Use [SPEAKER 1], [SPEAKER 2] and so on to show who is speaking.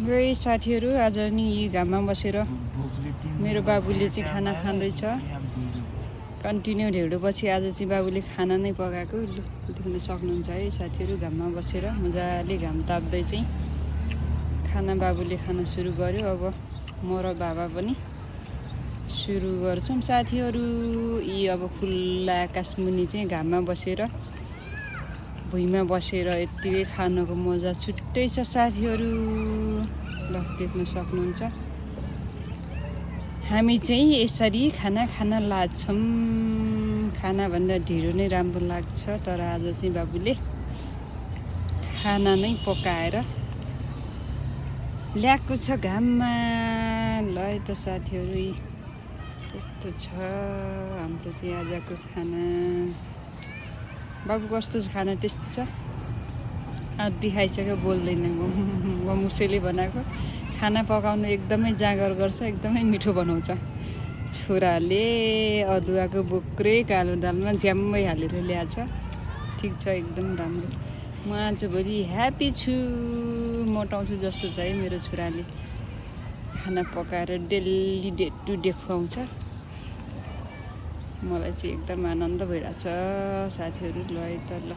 [SPEAKER 1] गए साथीहरू आज नि यी घाममा बसेर मेरो बाबुले चाहिँ खाना खाँदैछ। कन्टिन्यू ढेउडोपछि आज चाहिँ बाबुले खाना नै पकाएको लु देख्न सक्नुहुन्छ है साथीहरू। घाममा बसेर मजाले घाम ताप्दै चाहिँ खाना बाबुले खान सुरु गर्यो। अब म र बाबा पनि सुरु गर्छौँ साथीहरू। यी अब खुल्ला आकाश मुनि चाहिँ घाममा बसेर भुइँमा बसेर यत्तिकै खानको मजा छुट्टै छ साथीहरू। ल देख्न सक्नुहुन्छ हामी चाहिँ यसरी खाना खान लाग्छौँ। खानाभन्दा ढिँडो नै राम्रो लाग्छ, तर आज चाहिँ बाबुले खाना नै पकाएर ल्याएको छ घाममा। ल है त साथीहरू यस्तो छ हाम्रो चाहिँ आजको खाना। बाबु कस्तो छ खाना? टेस्टी छ? आधी खाइसक्यो, बोल्दैन। गमुसेले बनाएको खाना पकाउनु एकदमै जाँगर गर्छ, एकदमै मिठो बनाउँछ। छोराले अदुवाको बोक्रे कालो दालमा ज्याम्मै हालेर ल्याएछ। ठिक छ, एकदम राम्रो। म आजभोलि ह्याप्पी छु, मोटाउँछु जस्तो छ है। मेरो छोराले खाना पकाएर डेली डे टु डे खुवाउँछ। मलाई चाहिँ एकदम आनन्द भइरहेछ साथीहरू। ल है त ल।